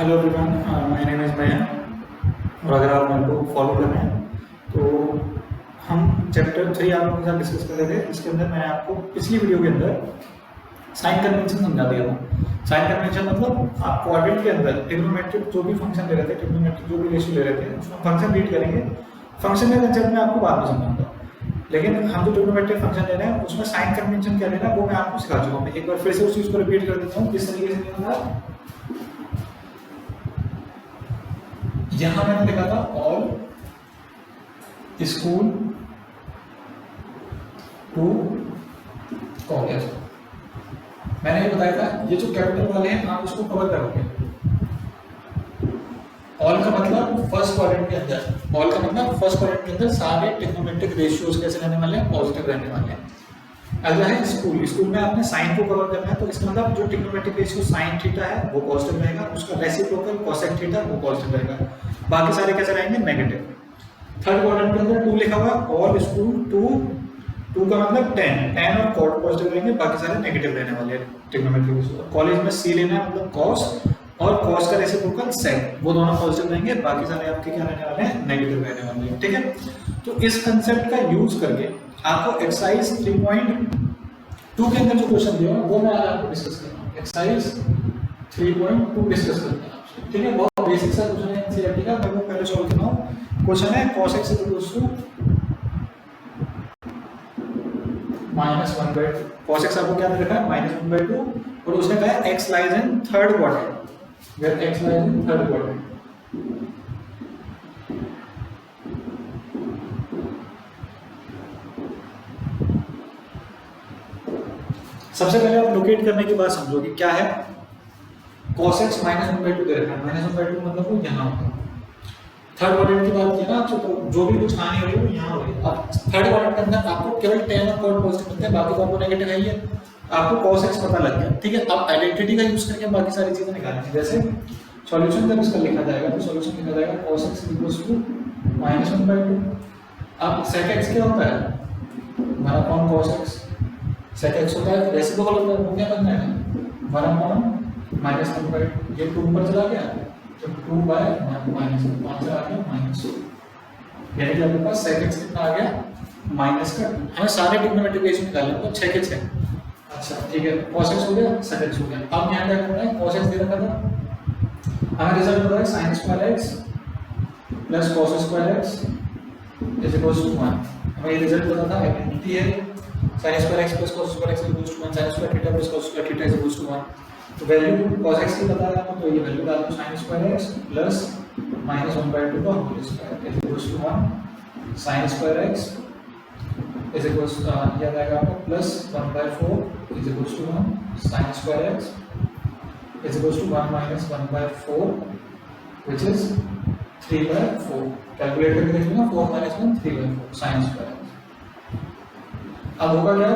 Hello everyone, my name is Mayan. और अगर आप मेरे को फॉलो कर रहे हैं तो हम चैप्टर 3 आप लोगों के साथ डिस्कस कर रहे थे। इसके अंदर मैंने आपको पिछली वीडियो के अंदर साइन कन्वेंशन समझा दिया था। साइन कन्वेंशन मतलब आप क्वाड्रेंट के अंदर ट्रिग्नोमेट्रिक जो भी फंक्शन ले रहे थे, ट्रिग्नोमेट्रिक जो भी रेशियो ले रहे थे, उसमें फंक्शन रीड करेंगे। फंक्शन के कंसेप्ट में आपको बाद में समझाऊंगा, लेकिन हम जो ट्रिग्नोमेट्रिक फंक्शन ले रहे हैं उसमें साइन कन्वेंशन क्या लेना वो मैं आपको सिखा चुका हूँ। एक बार फिर से उस चीज़ को रिपीट कर देता हूँ किस तरीके से लेना था। यहां मैंने लिखा था ऑल स्कूल टू कॉलेज। मैंने ये बताया था ये जो कैपिटल वाले हैं आप उसको कवर करोगे। ऑल का मतलब फर्स्ट क्वाड्रेंट के अंदर, ऑल का मतलब फर्स्ट क्वाड्रेंट के अंदर सारे ट्रिग्नोमेट्रिक रेशियोज कैसे रहने वाले हैं, पॉजिटिव रहने वाले हैं। अगला है स्कूल। स्कूल में आपने साइन को कवर करना है, तो इसका मतलब जो ट्रिग्नोमेट्रिक रेशियो साइन थीटा है वो पॉजिटिव रहेगा, उसका रेसिप्रोकल कोसेक थीटा वो पॉजिटिव रहेगा, बाकी सारे कैसे रहेंगे, नेगेटिव। थर्ड क्वाड्रेंट के अंदर 2 लिखा हुआ, ऑल स्कूल 2 का मतलब 10 और कॉट पॉजिटिव रहेंगे, बाकी सारे नेगेटिव रहने वाले हैं ट्रिग्नोमेट्रिक रेशियो। कॉलेज में सी लेना है मतलब कॉस, और कॉस का रेसिप्रोकल सेक, वो दोनों पॉजिटिव रहेंगे, बाकी सारे आपके क्या रहने वाले हैं, नेगेटिव रहने वाले हैं। ठीक है, तो इस कंसेप्ट का यूज करके आपको एक्सरसाइज 3.2 के अंदर जो क्वेश्चन दिया है वो मैं आज आपको डिस्कस कर रहा हूँ। एक्सरसाइज 3.2 डिस्कस करते हैं आपसे। ठीक है, बहुत बेसिक सा क्वेश्चन है एनसीईआरटी का। मैं वो पहले सॉल्व कर रहा हूँ। क्वेश्चन है cos x -1/2। cos x आपको क्या दे रखा है, -1/2, और उसने कहा है x lies in third quadrant, where x lies in third quadrant. सबसे पहले आप लोकेट करने की बात समझो कि क्या है। cos x -1/2 दे रखा है, -1/2 मतलब वो यहाँ होगा। थर्ड क्वाड्रेंट की बात की ना आपसे, तो जो भी कुछ कहानी हो रही है वो यहाँ हो रही है। अब थर्ड क्वाड्रेंट के अंदर आपको केवल 10 और कॉट पॉजिटिव मिलते हैं, बाकी तो आपको नेगेटिव है ही है। आपको cos x पता लग गया। ठीक है, अब आइडेंटिटी का यूज करके बाकी सारी चीजें निकालेंगे। जैसे सॉल्यूशन जब इसका लिखा जाएगा तो सॉल्यूशन लिखा जाएगा cos x -1/2। अब sec x क्या होता है, हमारा कौन cos x, sec x होता है रेसिप्रोकल होता है, वो क्या बनना है 1/-1/2। ये 2 ऊपर चला गया तो 2/-1 आ गया -2, यानी कि आपके पास sec x कितना आ गया माइनस का 2। हमें सारे ट्रिग्नोमेट्रिक रेशियो निकालने हैं, तो 6 के 6। अच्छा ठीक है, cos x हो गया, sec x हो गया। अब यहाँ क्या करना है, cos x दे रखा था, हमें रिजल्ट पता है sin square x plus cos square x is equal to 1। हमें ये रिजल्ट पता था, आइडेंटिटी है sin square x plus cos square x is equal to 1, sin square theta plus cos square theta is equal to 1। तो value cos x की पता है आपको, तो ये वैल्यू डाल दो sin स्क्वायर x प्लस -1/2 का whole square is equal to 1 sin square x is equal to ये आ जाएगा आपको plus 1/4 is equal to 1 sin square x is equal to 1 - 1/4 which is 3/4। Calculate करके देख लेना, 4 - 1 3/4 sin स्क्वायर x। अब होगा क्या,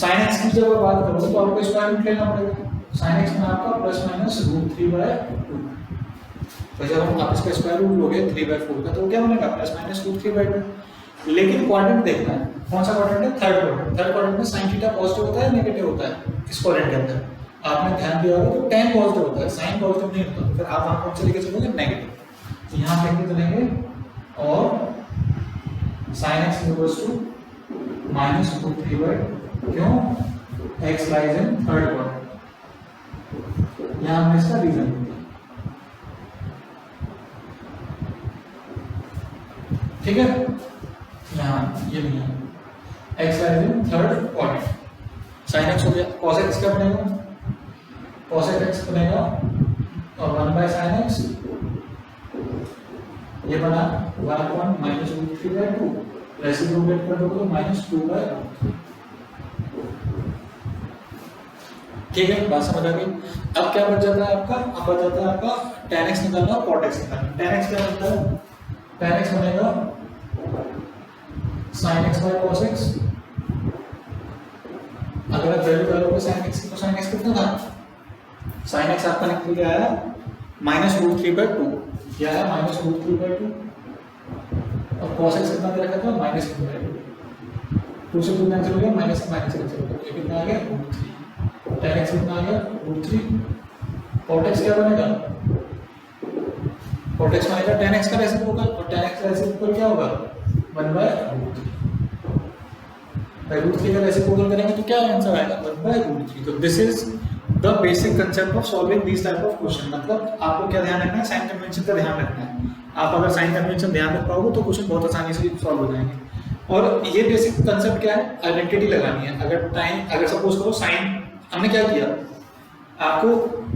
sin x की जब बात करोगे तो आपको स्क्वायर रूट लेना पड़ेगा। sin x में आपका ±√3/2। तो जब हम आप इसका स्क्वायर रूट लोगे 3/4 का तो क्या बनेगा ±√3/2। लेकिन क्वाड्रेंट देखना है, कौन सा क्वाड्रेंट है, थर्ड क्वाड्रेंट। थर्ड क्वाड्रेंट में sin थीटा पॉजिटिव होता है नेगेटिव होता है इस क्वाड्रेंट के अंदर। आपने ध्यान दिया होगा तो tan पॉजिटिव होता है, sin पॉजिटिव नहीं होता। तो फिर आप वहां कौन से लेके चलोगे, नेगेटिव। तो यहां पे कितने चलेंगे, और sin x -√3/2। क्यों, x lies in third quadrant. यहां हमने इसका रीजन दिया। ठीक है, यहां ये नहीं है, x lies in third quadrant. sin x हो गया, cos x क्या बनेगा, cos x बनेगा और 1/sin x, ये बना 1 -√3/2, रेसिप्रोकेट कर दोगे तो -2/2। ठीक है, बात समझ आ गई। अब क्या बच जाता है आपका, अब बच जाता है आपका tan x निकालना और cot x निकालना। tan x क्या बनता है, tan x बनेगा sin x/cos x। अगर आप वैल्यू डालोगे sin x की तो sin x कितना था, sin x आपका निकल के आया -√3/2, क्या है -√3/2, और cos x कितना दे रखा था -1/2। 2 से 2 कैंसिल हो गया, माइनस से माइनस कैंसिल हो गया, ये कितना आ गया √3। tan x कितना आ गया √3, cot x क्या बनेगा, cot x बनेगा tan x का रेसिप्रोकल, और tan x का रेसिप्रोकल क्या होगा 1/√3, √3 का रेसिप्रोकल करेंगे तो क्या आंसर आएगा 1/√3। तो this is the basic concept of solving this type of question. मतलब आपको क्या ध्यान रखना है, साइन कन्वेंशन का ध्यान रखना है। आप अगर साइन कन्वेंशन ध्यान रख पाओगे तो क्वेश्चन बहुत आसानी से सॉल्व हो जाएंगे। और ये बेसिक कंसेप्ट क्या है, आइडेंटिटी लगानी है। अगर सपोज करो साइन हमने क्या किया, आपको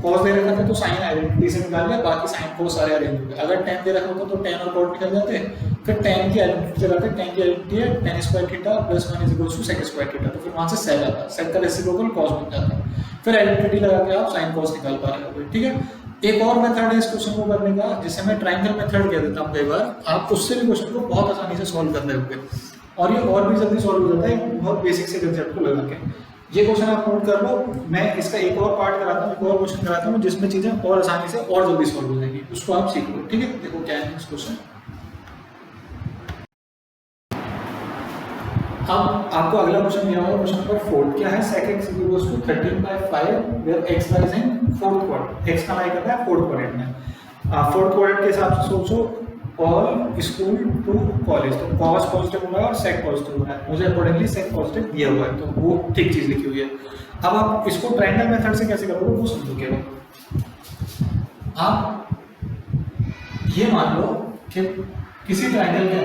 कॉस दे रखा था तो साइन आइडेंटिटी से निकाल लिया, बाकी साइन को सारे अरेंज हो गए। अगर टेन दे रखा होता तो टेन और कॉट निकल जाते, फिर टेन की आइडेंटिटी लगाते, टेन की आइडेंटिटी है tan square theta plus 1 = sec square theta, तो फिर वहां से सेक आता, सेक का रेसिप्रोकल कॉस बन जाता, फिर आइडेंटिटी लगा के आप साइन कॉस निकाल पा रहे हो। ठीक है, एक और मेथड है इस क्वेश्चन को करने का जिसे मैं ट्रायंगल मेथड कह देता हूँ कई बार, आप उससे भी क्वेश्चन को बहुत आसानी से सॉल्व कर लोगे और ये और भी जल्दी सॉल्व हो जाता है बहुत बेसिक से कंसेप्ट को लगा के। ये क्वेश्चन आप नोट कर लो, मैं इसका एक और पार्ट कराता हूँ, एक और क्वेश्चन कराता हूँ जिसमें चीजें और आसानी से और जल्दी सॉल्व हो जाएंगी, उसको आप सीख लो। ठीक है, देखो क्या है इस क्वेश्चन। अब आपको अगला क्वेश्चन दिया हुआ है, क्वेश्चन नंबर 4 क्या है, sec x = 13/5 where x lies in fourth quadrant, x का लाई करना है फोर्थ क्वाड्रेंट में। फोर्थ क्वाड्रेंट के हिसाब से सोचो, ऑल स्कूल टू कॉलेज, तो cos पॉजिटिव हो रहा है और sec पॉजिटिव हो रहा है, मुझे अकॉर्डिंगली sec पॉजिटिव दिया हुआ है तो वो ठीक चीज लिखी हुई है। अब आप इसको ट्रायंगल मेथड से कैसे करोगे वो समझो केवल। आप ये मान लो कि किसी ट्रायंगल के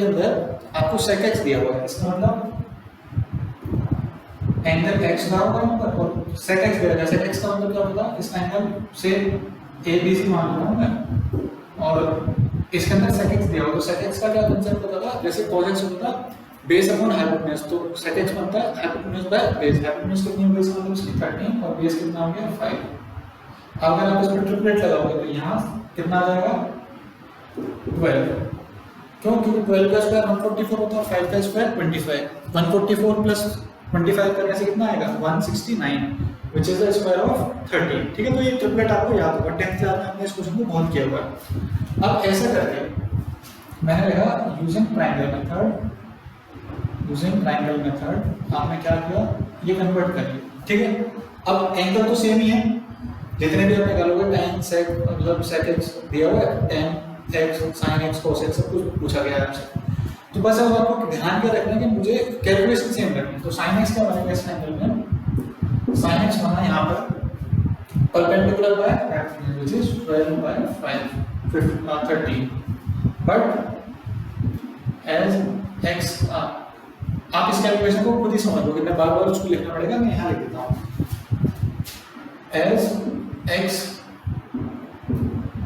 अंदर आपको sec x दिया हुआ है, इसका मतलब एंगल x ना होगा यहाँ पर और sec x दे रखा है। sec x का मतलब क्या होता है, इस एंगल से ABC मान रहा हूँ मैं और इसके अंदर sec x दिया हुआ, तो sec x का क्या कंसेप्ट होता था, जैसे cos x होता था बेस अपॉन हाइपोटेन्यूज, तो sec x बनता है हाइपोटेन्यूज बाय बेस। हाइपोटेन्यूज कितनी होगी इसका मतलब इसकी 13 और बेस कितना हो गया 5। अगर आप इसमें ट्रिपलेट लगाओगे तो यहाँ कितना आ जाएगा 12, क्यों, क्योंकि 12 का स्क्वायर 144 होता है, 5 का स्क्वायर 25, 144 प्लस 25 करने से कितना आएगा 169 which is the square of 13। ठीक है, तो ये ट्रिपलेट आपको याद होगा, 10th क्लास में हमने इस क्वेश्चन को बहुत किया हुआ है। अब ऐसे करके मैंने लिखा यूजिंग ट्रायंगल मेथड, आपने क्या किया ये कन्वर्ट कर लिया। ठीक है, अब एंगल तो सेम ही है, जितने भी आप निकालोगे tan sec मतलब sec x दिया हुआ है, tan x sin x cos x सब कुछ पूछा गया है आपसे, तो बस अब आपको ध्यान क्या रखना है कि मुझे कैलकुलेशन सेम रखनी है। तो sin x क्या बनेगा इस एंगल में, sin x बना यहाँ पर perpendicular by which is 12/5 13, but as x आप इस कैलकुलेशन को खुद ही समझ लो कि मैं बार-बार उसको लिखना पड़ेगा, मैं यहाँ लिख देता हूँ as x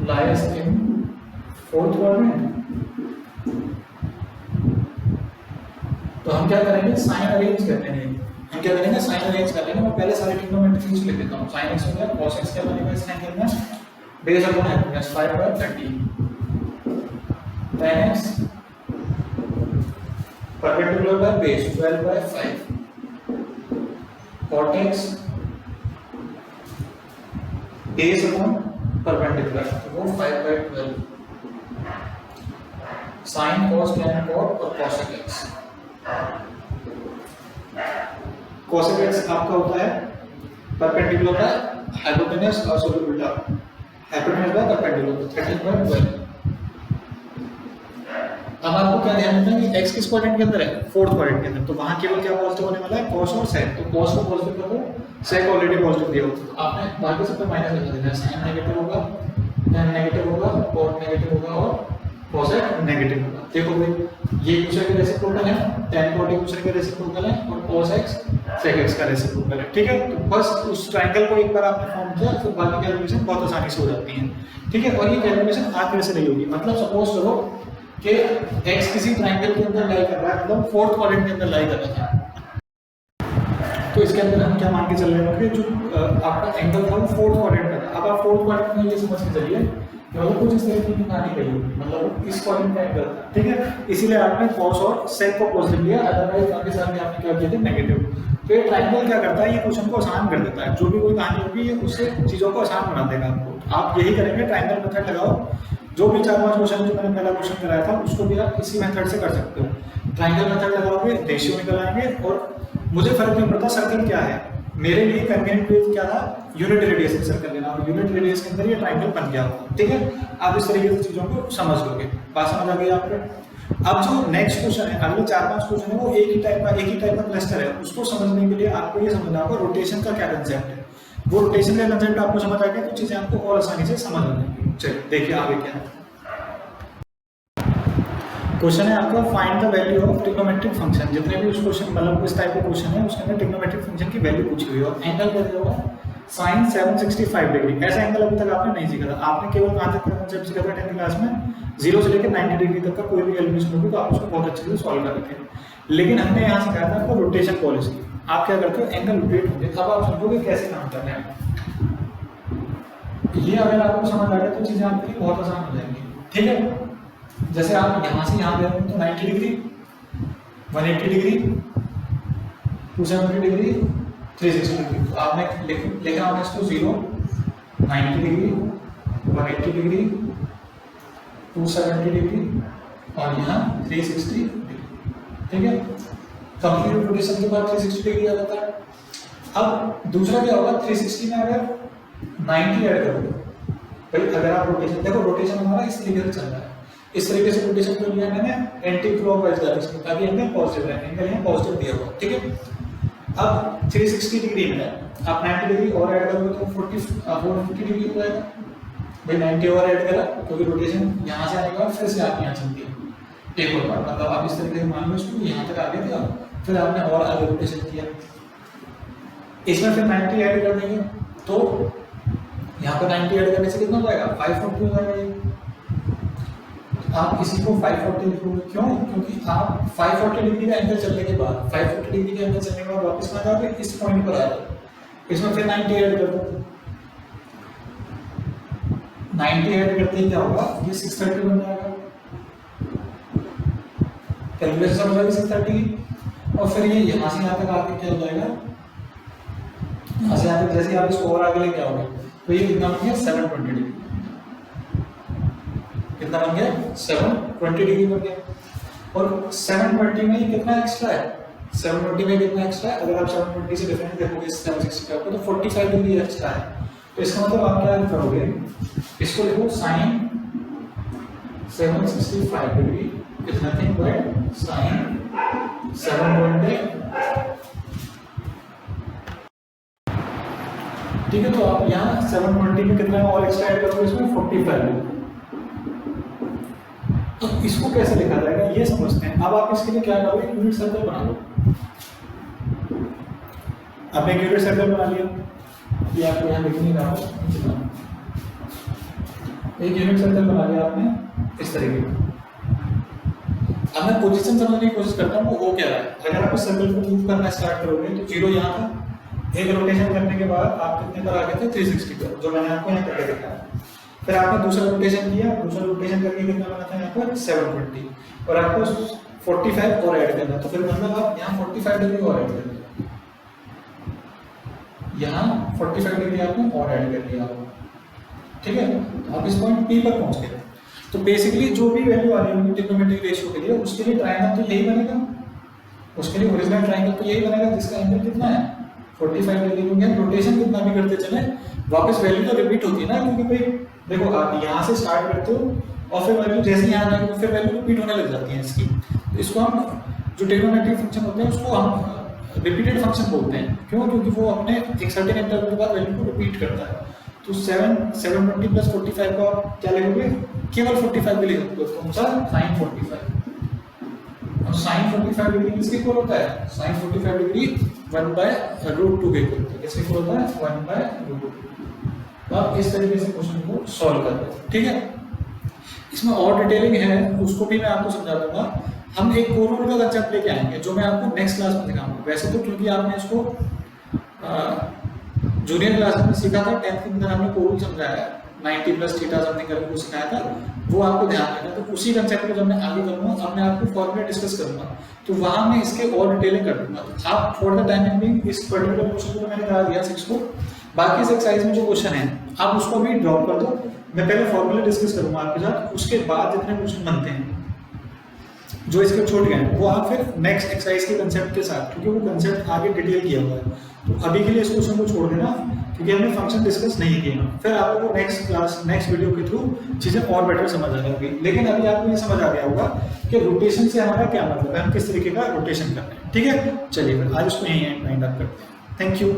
lies in fourth quadrant, तो हम क्या करेंगे साइन अरेंज करते हैं, हम क्या करेंगे साइन अरेंज कर लेंगे। मैं पहले सारे ट्रिग्नोमेट्री लिख देता हूँ। sin x हो गया, cos x क्या बनेगा इस एंगल में base upon hypotenuse 5/13, tan x perpendicular by base 12/5, cot x base upon perpendicular तो वो 5/12, sin cos tan cot और cosec x। cosec x आपका होता है परपेंडिकुलर बाय हाइपोटेन्यूज और सॉरी उल्टा हाइपोटेन्यूज बाय परपेंडिकुलर 13/12। अब आपको क्या ध्यान रखना है कि x किस क्वाड्रेंट के अंदर है, फोर्थ क्वाड्रेंट के अंदर, तो वहां केवल क्या पॉजिटिव होने वाला है cos और sec, तो cos को पॉजिटिव कर दो, sec ऑलरेडी पॉजिटिव दिया होता है, तो आपने बाकी सब पे माइनस लगा देना है। sin नेगेटिव होगा, tan नेगेटिव होगा, cot नेगेटिव होगा और cosec नेगेटिव होगा। देखो भाई ये एक दूसरे के रेसिप्रोकल है, tan cot एक दूसरे के रेसिप्रोकल है और cos x sec x का रेसिप्रोकल है। ठीक है, तो बस उस ट्रायंगल को एक बार आपने फॉर्म किया फिर बाकी कैलकुलेशन बहुत आसानी से हो जाती है। ठीक है, और ये कैलकुलेशन आप तरह से नहीं होगी, मतलब सपोज करो कि x किसी ट्रायंगल के अंदर लाई कर रहा है, मतलब फोर्थ क्वाड्रेंट के अंदर लाई कर रहा है, तो इसके अंदर हम क्या मान के चल रहे हैं कि जो आपका एंगल था वो फोर्थ क्वाड्रेंट का था। अब आप फोर्थ क्वाड्रेंट में ये समझ के चलिए कि मतलब कुछ इस तरीके की कहानी गई होगी, मतलब इस क्वाड्रेंट का एंगल था। ठीक है, इसीलिए आपने cos और sec को पॉजिटिव लिया, अदरवाइज बाकी सारे आपने क्या किया थे नेगेटिव। तो ये ट्रायंगल क्या करता है, ये क्वेश्चन को आसान कर देता है, जो भी कोई कहानी होगी ये उससे चीजों को आसान बना देगा आपको। आप यही करेंगे, ट्रायंगल मेथड लगाओ, जो भी 4-5 क्वेश्चन जो मैंने पहला क्वेश्चन कराया था उसको भी आप इसी मेथड से कर सकते हो। ट्रायंगल मेथड लगाओगे, रेशियो निकल आएंगे और मुझे फर्क नहीं पड़ता सर्कल क्या है, मेरे लिए कन्वीनियंट वे क्या था, यूनिट रेडियस में सर्कल लेना, और यूनिट रेडियस के अंदर ये ट्राइंगल बन गया होगा। ठीक है, आप इस तरीके से चीजों को समझ लोगे। बात समझ आ गई आपको। अब जो नेक्स्ट क्वेश्चन है, अगले 4-5 क्वेश्चन है वो एक ही टाइप का क्लस्टर है, उसको समझने के लिए आपको ये समझना होगा रोटेशन का क्या कंसेप्ट है। वो रोटेशन का कंसेप्ट आपको समझ आ गया तो चीजें आपको और आसानी से समझ आ जाएंगी। चलिए देखिए आगे क्या है। क्वेश्चन है आपका, find the value of trigonometric function. जितने भी उस क्वेश्चन मतलब इस टाइप के क्वेश्चन है उसके अंदर ट्रिग्नोमेट्रिक फंक्शन की वैल्यू पूछी हुई है, और एंगल क्या दिया हुआ है, sin 765 डिग्री। ऐसा एंगल अभी तक आपने नहीं सीखा था। आपने केवल कहां तक का कांसेप्ट सीखा था 10th क्लास में, 0 से लेकर 90 डिग्री तक का कोई भी कैलकुलेशन होगी तो आप उसको बहुत अच्छे से सॉल्व कर लेते हैं। लेकिन हमने यहाँ सिखाया था आपको रोटेशन पॉलिसी। आप क्या करते हो, एंगल रोटेट होते हैं, अब आप समझोगे कैसे काम करना है। ये अगर आपको समझ आ गया तो चीजें आपके लिए बहुत आसान हो जाएंगी। ठीक है, जैसे आप यहाँ से यहाँ दे रहे हैं तो 90 डिग्री, 180 डिग्री, 270 डिग्री, 360 डिग्री। तो आपने लिखा होगा इसको 0, 90 डिग्री, 180 डिग्री, 270 डिग्री और यहाँ 360 डिग्री। ठीक है, कंप्लीट रोटेशन के बाद 360 डिग्री आ जाता है। अब दूसरा क्या होगा, 360 में अगर 90 ऐड करोगे, भाई अगर आप रोटेशन देखो, रोटेशन हमारा इस तरीके से चल रहा है, इस तरीके से रोटेशन कर लिया मैंने एंटी क्लॉकवाइज डायरेक्शन, ताकि एंगल पॉजिटिव है, एंगल यहाँ पॉजिटिव दिया हुआ। ठीक है, अब 360 डिग्री में आप 90 डिग्री और ऐड करोगे तो 450 डिग्री हो जाएगा। भाई 90 और ऐड करा क्योंकि रोटेशन यहाँ से आने के बाद फिर से आप यहाँ चलती है एक और बार, मतलब आप इस तरीके से मान लो इसको, यहाँ तक आ गए थे आप, फिर आपने और आगे रोटेशन किया, इसमें फिर 90 ऐड कर देंगे तो यहाँ पर 90 ऐड करने से कितना हो जाएगा, 540 हो जाएगा। आप इसी को 540 लिखोगे, क्यों? क्योंकि आप 540 डिग्री का एंगल चलने के बाद 540 डिग्री का एंगल चलने के बाद वापस आ जाओगे, इस पॉइंट पर आ जाओगे, इसमें फिर 90 ऐड कर दो। 90 ऐड करते ही क्या होगा, ये 630 बन जाएगा। कैलकुलेशन समझ आएगी 630 की। और फिर ये यहाँ से यहाँ तक आके क्या हो जाएगा, यहाँ से यहाँ तक जैसे आप इसको और आगे लेके आओगे तो ये कितना बन गया, 720 डिग्री। कितना बन गया, 720 डिग्री बन गया। और 720 में ये कितना एक्स्ट्रा है, 720 में कितना एक्स्ट्रा है, अगर आप 720 से डिफरेंस देखोगे 760 का तो 45 डिग्री एक्स्ट्रा है। तो इसका मतलब आप क्या करोगे, इसको लिखो sin 765 degree is nothing but sin 720। ठीक है, तो आप यहाँ 720 में कितना और एक्स्ट्रा ऐड करोगे, इसमें 45 डिग्री। तो इसको कैसे लिखा जाएगा ये समझते हैं। अब आप इसके लिए क्या करोगे, यूनिट सर्कल बना लो। आपने एक यूनिट सर्कल बना लिया, ये आपको यहाँ लिख नहीं रहा हो, एक यूनिट सर्कल बना लिया आपने इस तरीके का। अब मैं पोजीशन समझने की कोशिश करता हूँ वो हो क्या रहा है। अगर आप इस सर्कल को मूव करना स्टार्ट करोगे तो 0 यहाँ था, एक रोटेशन करने के बाद आप कितने पर आ गए थे, 360 पर, जो मैंने आपको यहाँ करके दिखाया। फिर आपने दूसरा रोटेशन किया, दूसरा रोटेशन करके कितना बना था यहाँ पर 720, और आपको 45 और ऐड करना, तो फिर मतलब आप यहाँ 45 डिग्री और ऐड कर दिया, यहाँ 45 डिग्री आपने और ऐड कर दिया। ठीक है, तो आप इस पॉइंट P पर पहुंच गए। तो बेसिकली जो भी वैल्यू आ रही है ट्रिग्नोमेट्रिक रेशियो के लिए, उसके लिए ट्रायंगल तो यही बनेगा, उसके लिए ओरिजिनल ट्रायंगल तो यही बनेगा जिसका एंगल कितना है, 45 डिग्री हो गया। रोटेशन कितना भी करते चले वापस वैल्यू तो रिपीट होती है ना, क्योंकि भाई देखो आप यहाँ से स्टार्ट करते हो और फिर वैल्यू जैसे यहाँ जाएगी तो फिर वैल्यू रिपीट होने लग जाती है इसकी। तो इसको हम जो ट्रिग्नोमेट्रिक फंक्शन होते हैं उसको हम रिपीटेड फंक्शन बोलते हैं। क्यों? क्योंकि वो अपने एक सर्टेन इंटरवल के बाद वैल्यू को रिपीट करता है। तो 720 प्लस 45 को आप क्या लिखोगे, केवल 45 भी लिख सकते हो, कौन सा, sin 45। और sin 45 डिग्री किसके इक्वल होता है, sin 45 डिग्री 1/√2 के इक्वल होता है। किसके इक्वल होता है, 1/√2। तो आप इस तरीके से क्वेश्चन को सॉल्व कर रहे हो। ठीक है, इसमें और डिटेलिंग है, उसको भी मैं आपको समझा दूंगा। हम एक कोरूल का कंसेप्ट लेके आएंगे जो मैं आपको नेक्स्ट क्लास में दिखाऊंगा। वैसे तो क्योंकि आपने इसको जूनियर क्लास में सीखा था, 10th के अंदर हमने कोरूल समझाया, 90 प्लस थीटा समथिंग करके वो सिखाया था, वो आपको ध्यान रखना। तो उसी कंसेप्ट को जब मैं आगे करूंगा, अब मैं आपको फॉर्मूला डिस्कस करूंगा, तो वहां मैं इसके और डिटेलिंग कर दूंगा। आप फॉर द टाइम बिंग इस पर्टिकुलर क्वेश्चन को मैंने करा दिया 6 को, बाकी इस एक्सरसाइज में जो क्वेश्चन है आप उसको भी ड्रॉप कर दो। मैं पहले फॉर्मूला डिस्कस करूंगा आपके साथ, उसके बाद जितने क्वेश्चन बनते हैं जो इसके छूट गए हैं वो आप फिर नेक्स्ट एक्सरसाइज के कंसेप्ट के साथ, क्योंकि वो कंसेप्ट आगे डिटेल किया हुआ है, तो अभी के लिए इस क्वेश्चन को छोड़ देना क्योंकि हमने फंक्शन डिस्कस नहीं किया। फिर आप लोगों को नेक्स्ट क्लास नेक्स्ट वीडियो के थ्रू चीज़ें और बेटर समझ आ जाएगी। लेकिन अभी आपको ये समझ आ गया होगा कि रोटेशन से हमारा क्या मतलब है, हम किस तरीके का रोटेशन कर रहे हैं। ठीक है, चलिए फिर आज उसको यहीं एंड अप करते हैं। Thank you.